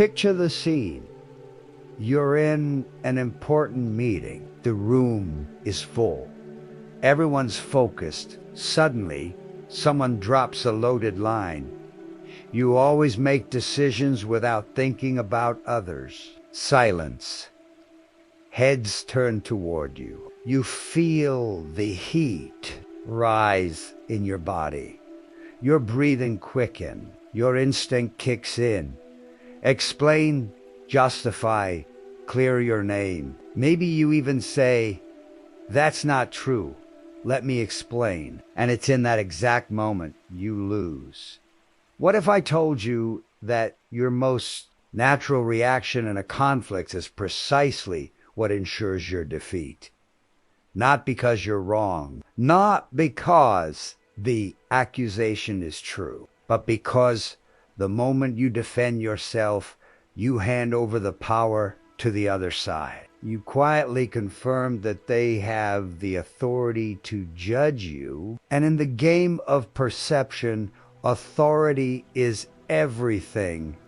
Picture the scene. You're in an important meeting. The room is full. Everyone's focused. Suddenly, someone drops a loaded line. You always make decisions without thinking about others. Silence. Heads turn toward you. You feel the heat rise in your body. Your breathing quickens. Your instinct kicks in. Explain, justify, clear your name. Maybe you even say, "That's not true. Let me explain." And it's in that exact moment you lose. What if I told you that your most natural reaction in a conflict is precisely what ensures your defeat? Not because you're wrong, not because the accusation is true, but because the moment you defend yourself, you hand over the power to the other side. You quietly confirm that they have the authority to judge you. And in the game of perception, authority is everything.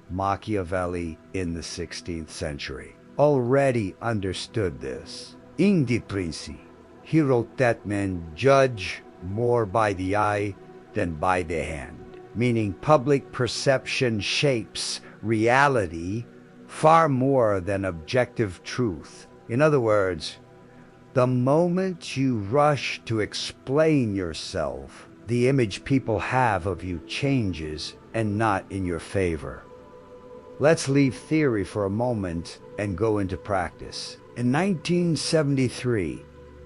Machiavelli in the 16th century already understood this. In De Princi, he wrote that men judge more by the eye than by the hand, meaning public perception shapes reality far more than objective truth. In other words, the moment you rush to explain yourself, the image people have of you changes and not in your favor. Let's leave theory for a moment and go into practice. In 1973,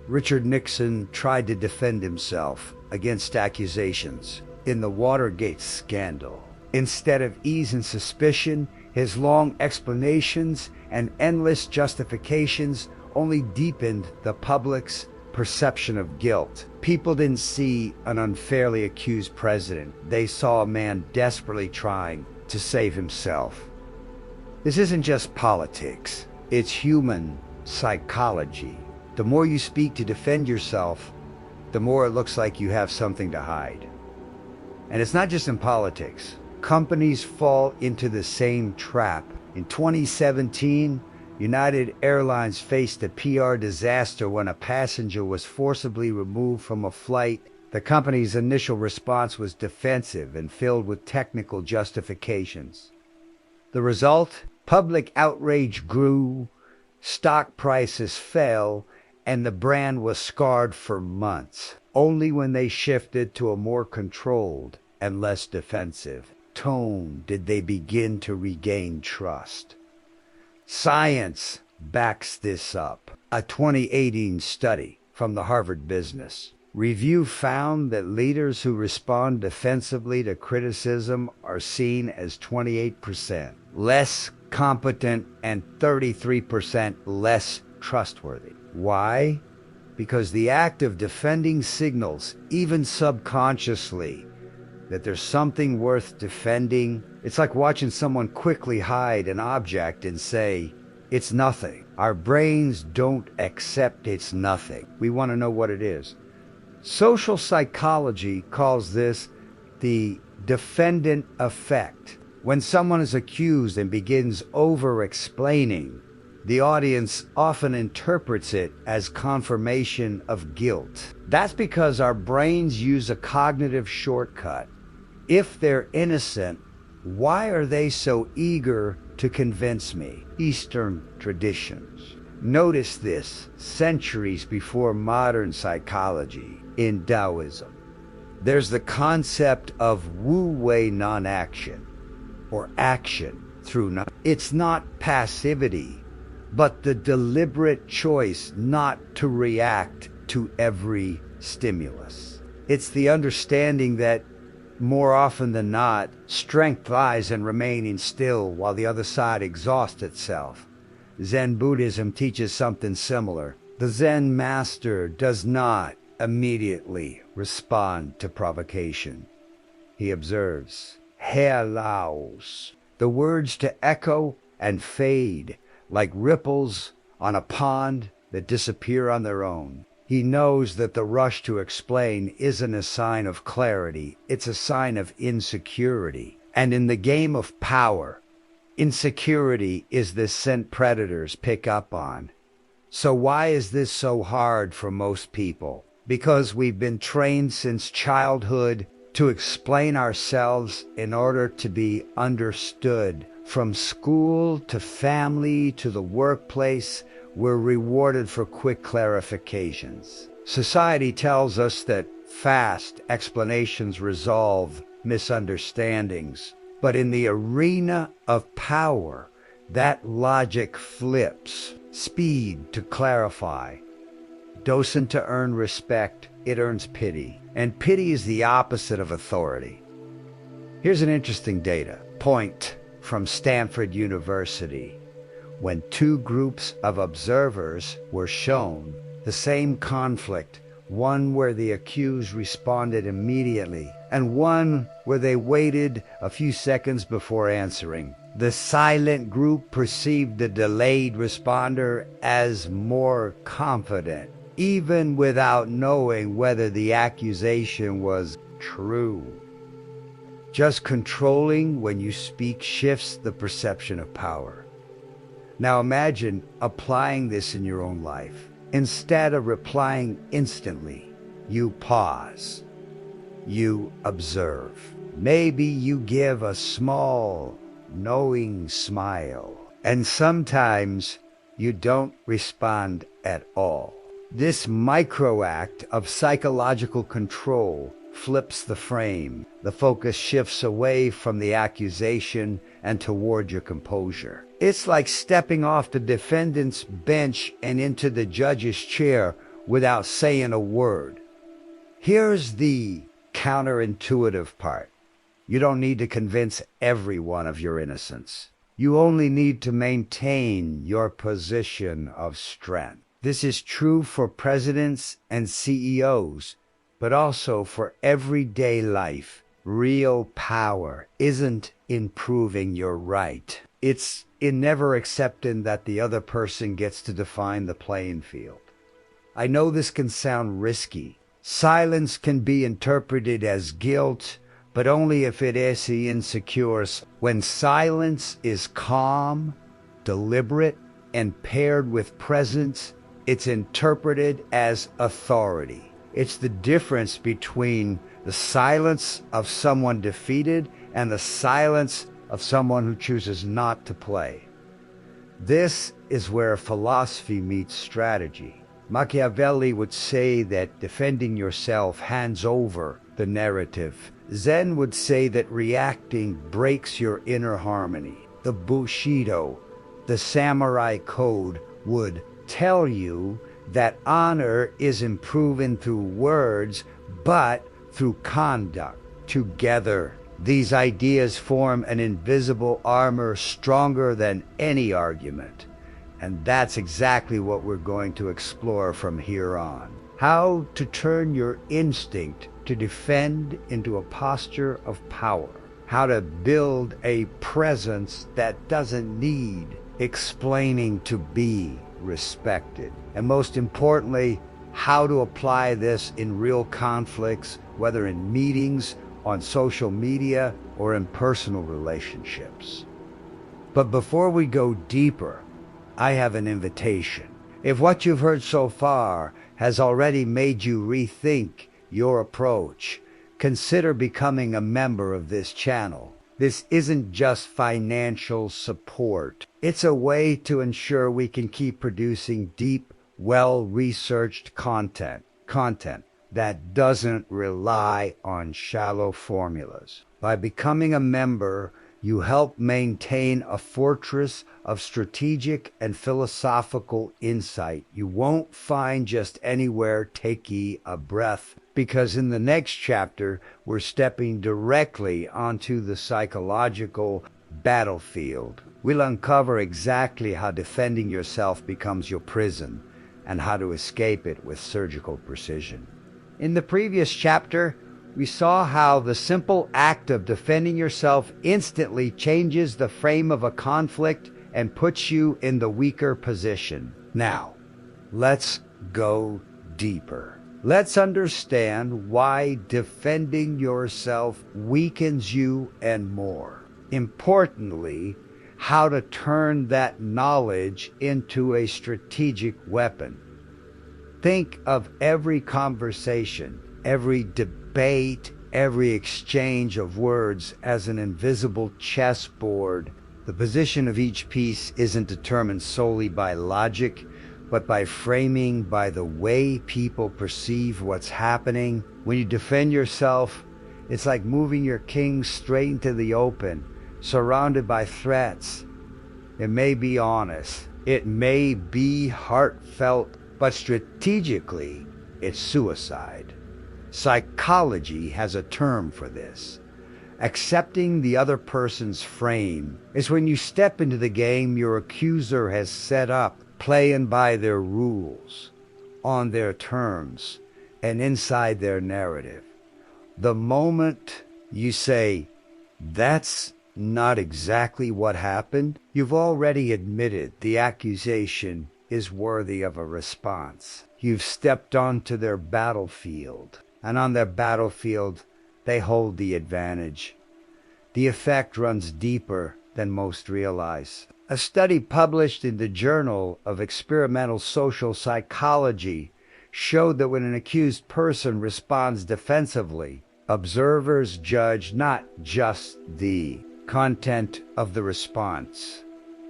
Richard Nixon tried to defend himself against accusations in the Watergate scandal. Instead of ease and suspicion, his long explanations and endless justifications only deepened the public's perception of guilt. People didn't see an unfairly accused president. They saw a man desperately trying to save himself. This isn't just politics. It's human psychology. The more you speak to defend yourself, the more it looks like you have something to hide. And it's not just in politics. Companies fall into the same trap. In 2017, United Airlines faced a PR disaster when a passenger was forcibly removed from a flight. The company's initial response was defensive and filled with technical justifications. The result? Public outrage grew, stock prices fell, and the brand was scarred for months. Only when they shifted to a more controlled and less defensive tone did they begin to regain trust. Science backs this up. A 2018 study from the Harvard Business Review found that leaders who respond defensively to criticism are seen as 28% less competent and 33% less trustworthy. Why? Because the act of defending signals, even subconsciously, that there's something worth defending. It's like watching someone quickly hide an object and say, "It's nothing." Our brains don't accept it's nothing. We want to know what it is. Social psychology calls this the defendant effect. When someone is accused and begins over-explaining, the audience often interprets it as confirmation of guilt. That's because our brains use a cognitive shortcut. If they're innocent, why are they so eager to convince me? Eastern traditions. Notice this centuries before modern psychology in Taoism. There's the concept of wu-wei non-action, or action through non. It's not passivity, but the deliberate choice not to react to every stimulus. It's the understanding that more often than not, strength lies in remaining still while the other side exhausts itself. Zen Buddhism teaches something similar. The Zen master does not immediately respond to provocation. He observes. He allows the words to echo and fade like ripples on a pond that disappear on their own. He knows that the rush to explain isn't a sign of clarity, it's a sign of insecurity. And in the game of power, Insecurity is the scent predators pick up on. So why is this so hard for most people? Because we've been trained since childhood to explain ourselves in order to be understood. From school to family to the workplace, we're rewarded for quick clarifications. Society tells us that fast explanations resolve misunderstandings. But in the arena of power, that logic flips. Speed to clarify. Docent to earn respect, it earns pity. And pity is the opposite of authority. Here's an interesting data point from Stanford University. When two groups of observers were shown the same conflict, one where the accused responded immediately, and one where they waited a few seconds before answering, the silent group perceived the delayed responder as more confident, even without knowing whether the accusation was true. Just controlling when you speak shifts the perception of power. Now imagine applying this in your own life. Instead of replying instantly, you pause. You observe. Maybe you give a small, knowing smile. And sometimes you don't respond at all. This micro act of psychological control flips the frame. The focus shifts away from the accusation and toward your composure. It's like stepping off the defendant's bench and into the judge's chair without saying a word. Here's the counterintuitive part. You don't need to convince everyone of your innocence. You only need to maintain your position of strength. This is true for presidents and CEOs, but also for everyday life. Real power isn't in proving you're right. It's in never accepting that the other person gets to define the playing field. I know this can sound risky. Silence can be interpreted as guilt, but only if it is insecure. When silence is calm, deliberate, and paired with presence, it's interpreted as authority. It's the difference between the silence of someone defeated and the silence of someone who chooses not to play. This is where philosophy meets strategy. Machiavelli would say that defending yourself hands over the narrative. Zen would say that reacting breaks your inner harmony. The Bushido, the samurai code, would tell you that honor isn't proven through words, but through conduct. Together, these ideas form an invisible armor stronger than any argument. And that's exactly what we're going to explore from here on. How to turn your instinct to defend into a posture of power. How to build a presence that doesn't need explaining to be respected. And most importantly, how to apply this in real conflicts, whether in meetings, on social media, or in personal relationships. But before we go deeper, I have an invitation. If what you've heard so far has already made you rethink your approach, consider becoming a member of this channel. This isn't just financial support. It's a way to ensure we can keep producing deep, well-researched content that doesn't rely on shallow formulas. By becoming a member, you help maintain a fortress of strategic and philosophical insight you won't find just anywhere. Take a breath, because in the next chapter, we're stepping directly onto the psychological battlefield. We'll uncover exactly how defending yourself becomes your prison and how to escape it with surgical precision. In the previous chapter, we saw how the simple act of defending yourself instantly changes the frame of a conflict and puts you in the weaker position. Now, let's go deeper. Let's understand why defending yourself weakens you and more importantly, how to turn that knowledge into a strategic weapon. Think of every conversation, every debate, every exchange of words as an invisible chessboard. The position of each piece isn't determined solely by logic, but by framing, by the way people perceive what's happening. When you defend yourself, it's like moving your king straight into the open, surrounded by threats. It may be honest, it may be heartfelt, but strategically, it's suicide. Psychology has a term for this. Accepting the other person's frame is when you step into the game your accuser has set up, playing by their rules, on their terms, and inside their narrative. The moment you say, "That's not exactly what happened," you've already admitted the accusation is worthy of a response. You've stepped onto their battlefield, and on their battlefield, they hold the advantage. The effect runs deeper than most realize. A study published in the Journal of Experimental Social Psychology showed that when an accused person responds defensively, observers judge not just the content of the response,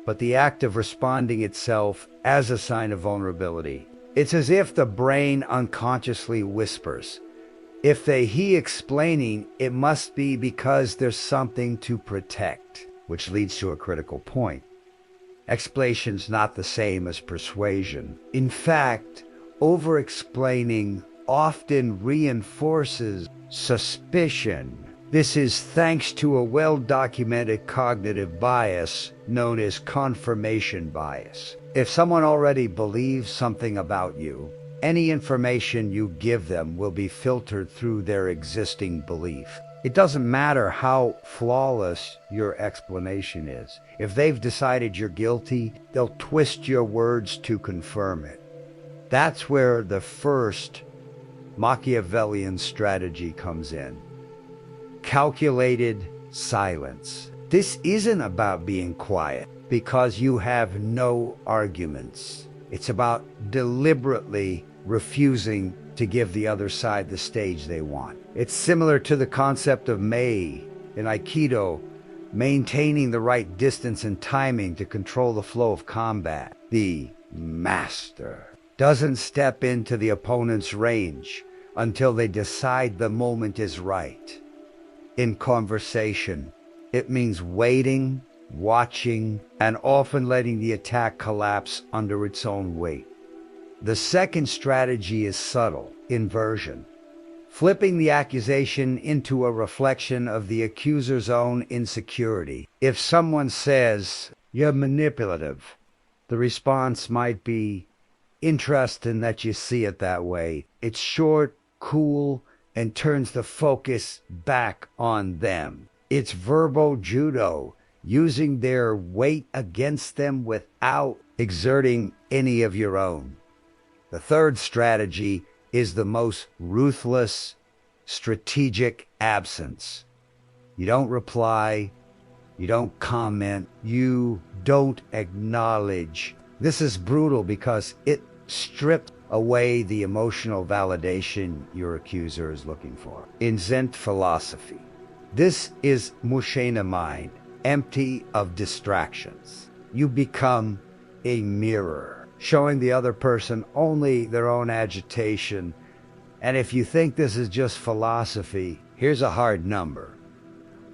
but the act of responding itself as a sign of vulnerability. It's as if the brain unconsciously whispers, if they hear explaining, it must be because there's something to protect, which leads to a critical point. Explanation's not the same as persuasion. In fact, over-explaining often reinforces suspicion. This is thanks to a well-documented cognitive bias known as confirmation bias. If someone already believes something about you, any information you give them will be filtered through their existing belief. It doesn't matter how flawless your explanation is. If they've decided you're guilty, they'll twist your words to confirm it. That's where the first Machiavellian strategy comes in. Calculated silence. This isn't about being quiet because you have no arguments. It's about deliberately refusing to give the other side the stage they want. It's similar to the concept of Mei in Aikido, maintaining the right distance and timing to control the flow of combat. The master doesn't step into the opponent's range until they decide the moment is right. In conversation, it means waiting, watching, and often letting the attack collapse under its own weight. The second strategy is subtle, inversion, flipping the accusation into a reflection of the accuser's own insecurity. If someone says, "You're manipulative," the response might be, "Interesting that you see it that way." It's short, cool, and turns the focus back on them. It's verbal judo, using their weight against them without exerting any of your own. The third strategy is the most ruthless, strategic absence. You don't reply, you don't comment, you don't acknowledge. This is brutal because it strips away the emotional validation your accuser is looking for. In Zen philosophy, this is Mushena mind, empty of distractions. You become a mirror, showing the other person only their own agitation. And if you think this is just philosophy, here's a hard number.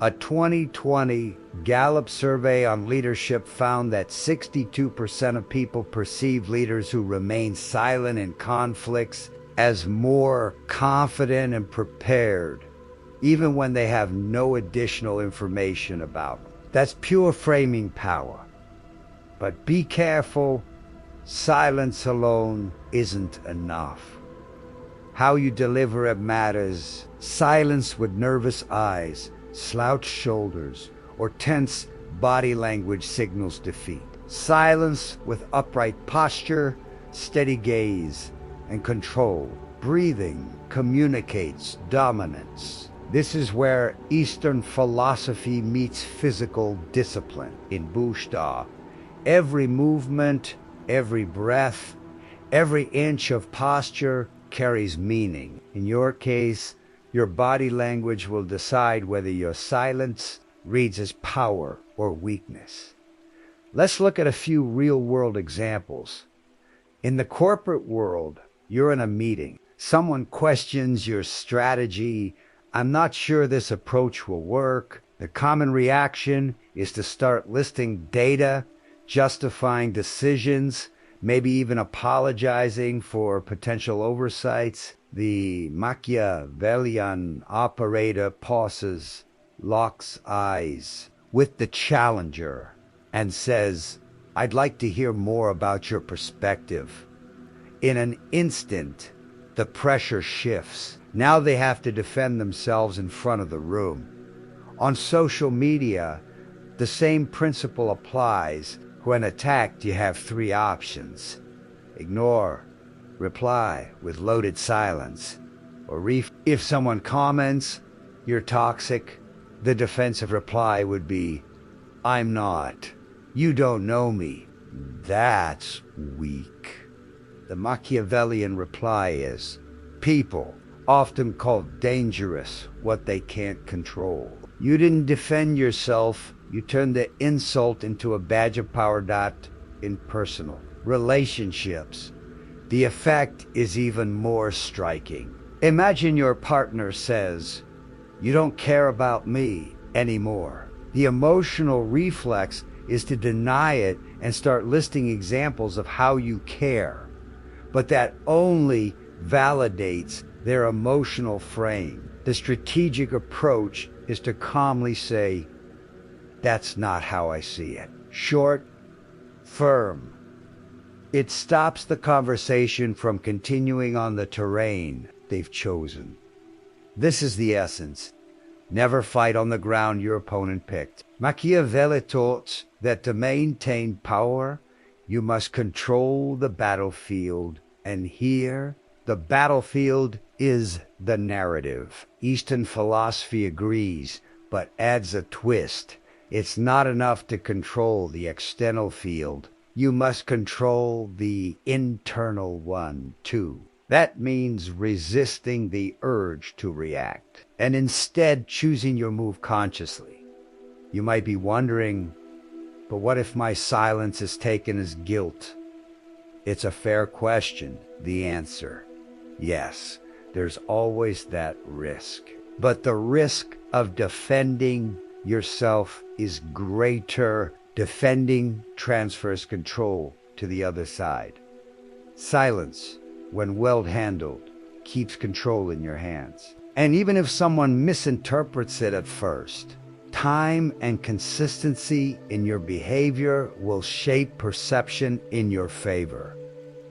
A 2020 Gallup survey on leadership found that 62% of people perceive leaders who remain silent in conflicts as more confident and prepared, even when they have no additional information about them. That's pure framing power. But be careful, silence alone isn't enough. How you deliver it matters. Silence with nervous eyes, slouched shoulders, or tense body language signals defeat. Silence with upright posture, steady gaze, and control. Breathing communicates dominance. This is where Eastern philosophy meets physical discipline. In Bushda, every movement, every breath, every inch of posture carries meaning. In your case, your body language will decide whether your silence reads as power or weakness. Let's look at a few real-world examples. In the corporate world, you're in a meeting. Someone questions your strategy. I'm not sure this approach will work. The common reaction is to start listing data, justifying decisions, maybe even apologizing for potential oversights. The Machiavellian operator pauses, locks eyes with the challenger, and says, "I'd like to hear more about your perspective." In an instant, the pressure shifts. Now they have to defend themselves in front of the room. On social media, the same principle applies. When attacked, you have three options: ignore, reply with loaded silence, or if someone comments, "You're toxic," the defensive reply would be, "I'm not. You don't know me." That's weak. The Machiavellian reply is, "People often call dangerous what they can't control." You didn't defend yourself. You turned the insult into a badge of power. In personal relationships, the effect is even more striking. Imagine your partner says, "You don't care about me anymore." The emotional reflex is to deny it and start listing examples of how you care. But that only validates their emotional frame. The strategic approach is to calmly say, "That's not how I see it." Short, firm. It stops the conversation from continuing on the terrain they've chosen. This is the essence. Never fight on the ground your opponent picked. Machiavelli taught that to maintain power, you must control the battlefield. And here, the battlefield is the narrative. Eastern philosophy agrees, but adds a twist. It's not enough to control the external field. You must control the internal one, too. That means resisting the urge to react, and instead choosing your move consciously. You might be wondering, but what if my silence is taken as guilt? It's a fair question. The answer, yes, there's always that risk. But the risk of defending yourself is greater. Defending transfers control to the other side. Silence, when well handled, keeps control in your hands. And even if someone misinterprets it at first, time and consistency in your behavior will shape perception in your favor.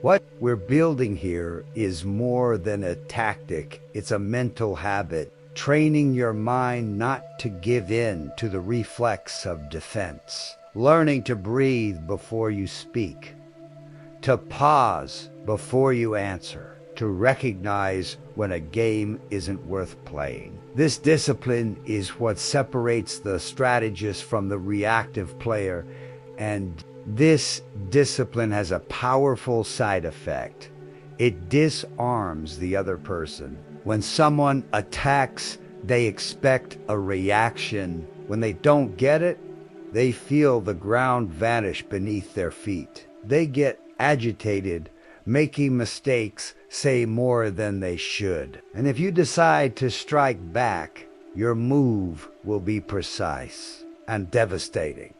What we're building here is more than a tactic. It's a mental habit, training your mind not to give in to the reflex of defense, learning to breathe before you speak, to pause before you answer, to recognize when a game isn't worth playing. This discipline is what separates the strategist from the reactive player, and this discipline has a powerful side effect. It disarms the other person. When someone attacks, they expect a reaction. When they don't get it, they feel the ground vanish beneath their feet. They get agitated, making mistakes, say more than they should. And if you decide to strike back, your move will be precise and devastating.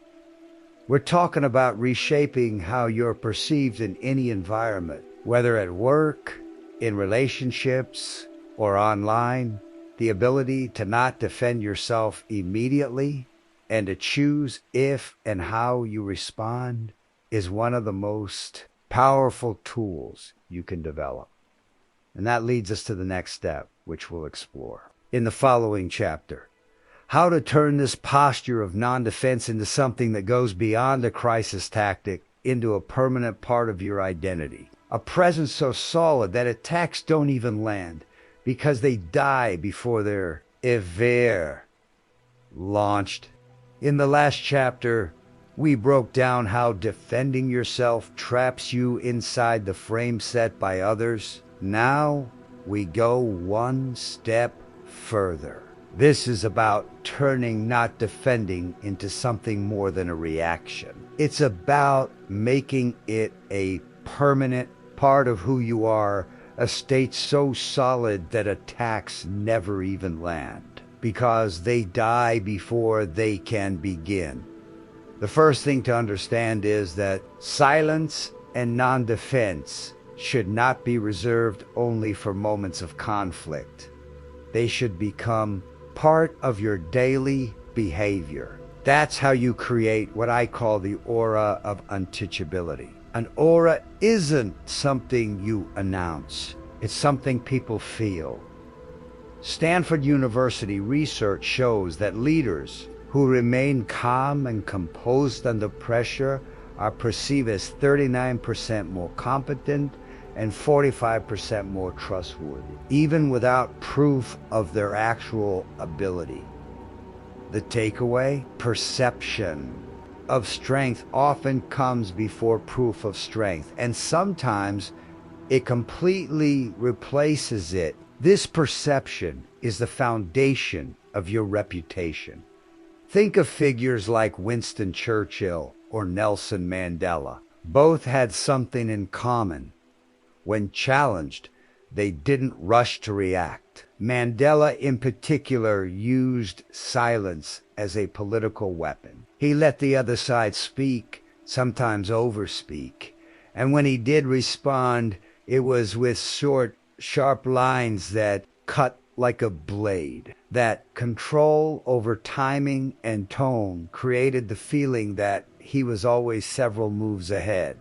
We're talking about reshaping how you're perceived in any environment, whether at work, in relationships, or online. The ability to not defend yourself immediately and to choose if and how you respond is one of the most powerful tools you can develop. And that leads us to the next step, which we'll explore in the following chapter. How to turn this posture of non-defense into something that goes beyond a crisis tactic into a permanent part of your identity. A presence so solid that attacks don't even land because they die before they're ever launched. In the last chapter, we broke down how defending yourself traps you inside the frame set by others. Now we go one step further. This is about turning not defending into something more than a reaction. It's about making it a permanent part of who you are, a state so solid that attacks never even land, because they die before they can begin. The first thing to understand is that silence and non-defense should not be reserved only for moments of conflict. They should become part of your daily behavior. That's how you create what I call the aura of untouchability. An aura isn't something you announce. It's something people feel. Stanford University research shows that leaders who remain calm and composed under pressure are perceived as 39% more competent and 45% more trustworthy, even without proof of their actual ability. The takeaway? Perception of strength often comes before proof of strength, and sometimes it completely replaces it. This perception is the foundation of your reputation. Think of figures like Winston Churchill or Nelson Mandela. Both had something in common. When challenged, they didn't rush to react. Mandela, in particular, used silence as a political weapon. He let the other side speak, sometimes overspeak. And when he did respond, it was with short, sharp lines that cut like a blade. That control over timing and tone created the feeling that he was always several moves ahead.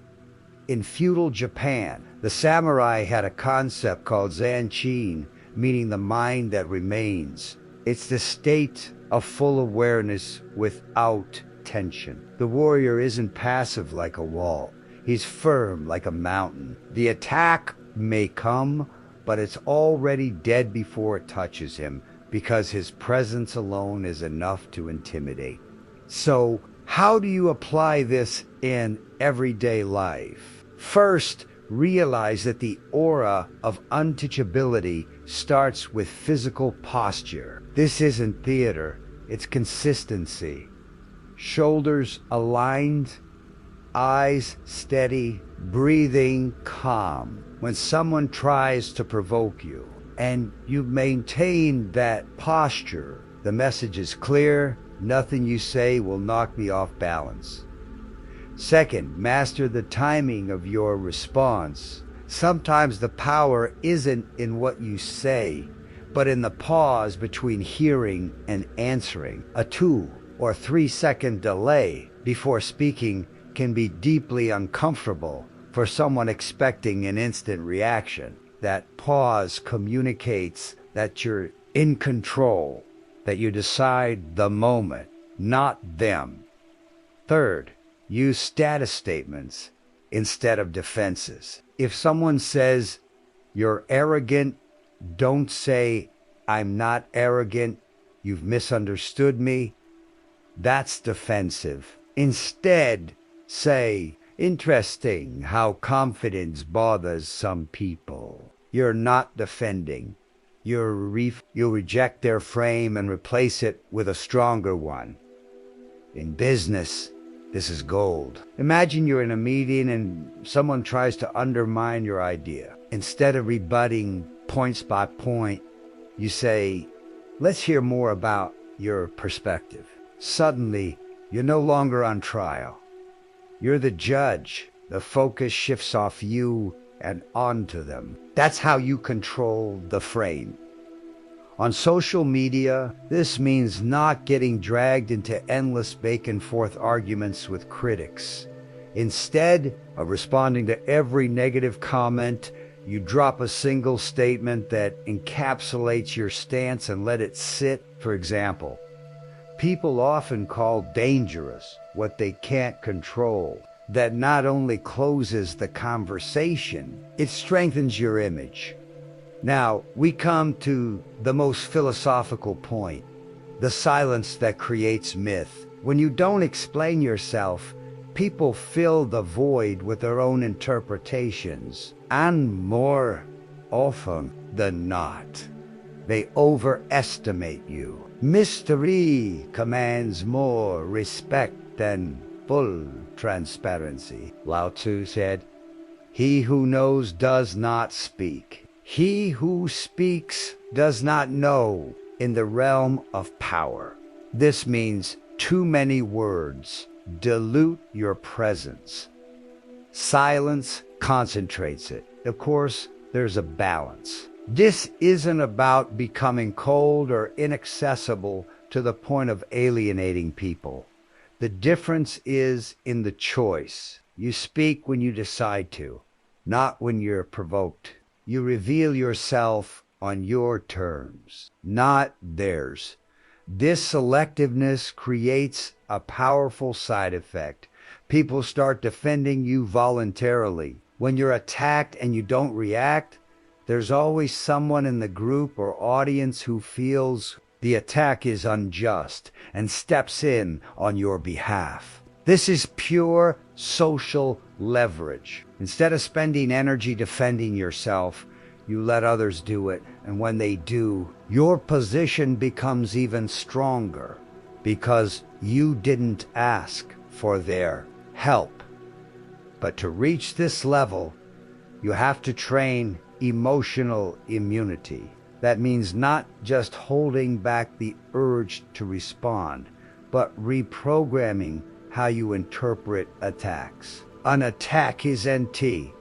In feudal Japan, the samurai had a concept called zanchin, meaning the mind that remains. It's the state of full awareness without tension. The warrior isn't passive like a wall. He's firm like a mountain. The attack may come, but it's already dead before it touches him, because his presence alone is enough to intimidate. So, how do you apply this in everyday life? First, realize that the aura of untouchability starts with physical posture. This isn't theater, it's consistency. Shoulders aligned, eyes steady, breathing calm. When someone tries to provoke you and you maintain that posture, the message is clear. Nothing you say will knock me off balance. Second, master the timing of your response. Sometimes the power isn't in what you say, but in the pause between hearing and answering. A 2 or 3 second delay before speaking can be deeply uncomfortable for someone expecting an instant reaction. That pause communicates that you're in control, that you decide the moment, not them. Third, use status statements instead of defenses. If someone says, "You're arrogant," don't say, "I'm not arrogant, you've misunderstood me." That's defensive. Instead, say, "Interesting how confidence bothers some people." You're not defending. You reject their frame and replace it with a stronger one. In business, this is gold. Imagine you're in a meeting and someone tries to undermine your idea. Instead of rebutting point by point, you say, "Let's hear more about your perspective." Suddenly, you're no longer on trial. You're the judge. The focus shifts off you and onto them. That's how you control the frame. On social media, this means not getting dragged into endless back-and-forth arguments with critics. Instead of responding to every negative comment, you drop a single statement that encapsulates your stance and let it sit. For example, people often call dangerous what they can't control. That not only closes the conversation, it strengthens your image. Now, we come to the most philosophical point, the silence that creates myth. When you don't explain yourself, people fill the void with their own interpretations, and more often than not, they overestimate you. Mystery commands more respect than full transparency. Lao Tzu said, "He who knows does not speak. He who speaks does not know." In the realm of power, this means too many words dilute your presence. Silence concentrates it. Of course, there's a balance. This isn't about becoming cold or inaccessible to the point of alienating people. The difference is in the choice. You speak when you decide to, not when you're provoked. You reveal yourself on your terms, not theirs. This selectiveness creates a powerful side effect. People start defending you voluntarily. When you're attacked and you don't react, there's always someone in the group or audience who feels the attack is unjust and steps in on your behalf. This is pure social leverage. Instead of spending energy defending yourself, you let others do it, and when they do, your position becomes even stronger because you didn't ask for their help. But to reach this level, you have to train emotional immunity. That means not just holding back the urge to respond, but reprogramming how you interpret attacks. An attack is NT.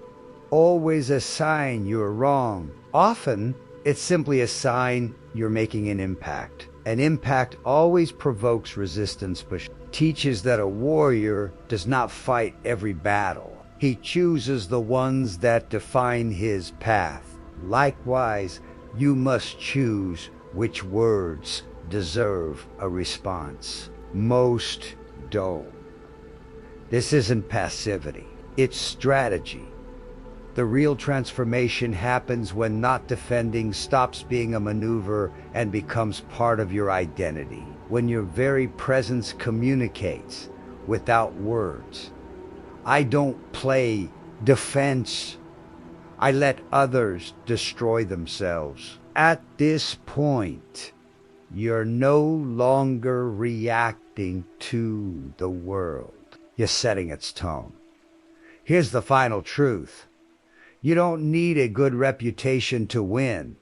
Always a sign you're wrong. Often, it's simply a sign you're making an impact. An impact always provokes resistance, but teaches that a warrior does not fight every battle. He chooses the ones that define his path. Likewise, you must choose which words deserve a response. Most don't. This isn't passivity, it's strategy. The real transformation happens when not defending stops being a maneuver and becomes part of your identity. When your very presence communicates without words. I don't play defense. I let others destroy themselves. At this point, you're no longer reacting to the world. You're setting its tone. Here's the final truth. You don't need a good reputation to win.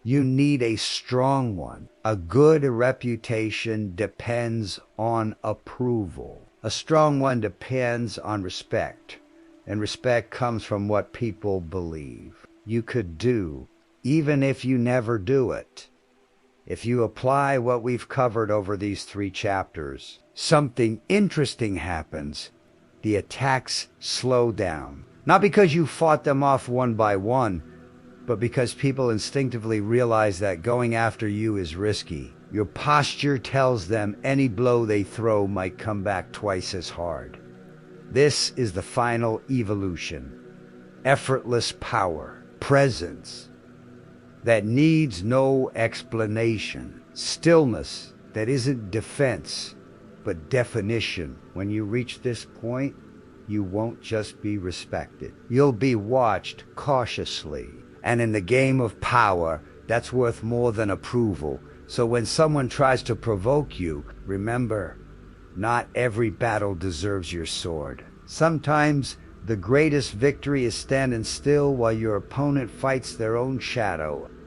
You need a strong one. A good reputation depends on approval. A strong one depends on respect. And respect comes from what people believe you could do, even if you never do it. If you apply what we've covered over these 3 chapters, something interesting happens. The attacks slow down. Not because you fought them off one by one, but because people instinctively realize that going after you is risky. Your posture tells them any blow they throw might come back twice as hard. This is the final evolution. Effortless power, presence that needs no explanation, stillness that isn't defense, but definition. When you reach this point, you won't just be respected. You'll be watched cautiously. And in the game of power, that's worth more than approval. So when someone tries to provoke you, remember, not every battle deserves your sword. Sometimes the greatest victory is standing still while your opponent fights their own shadow.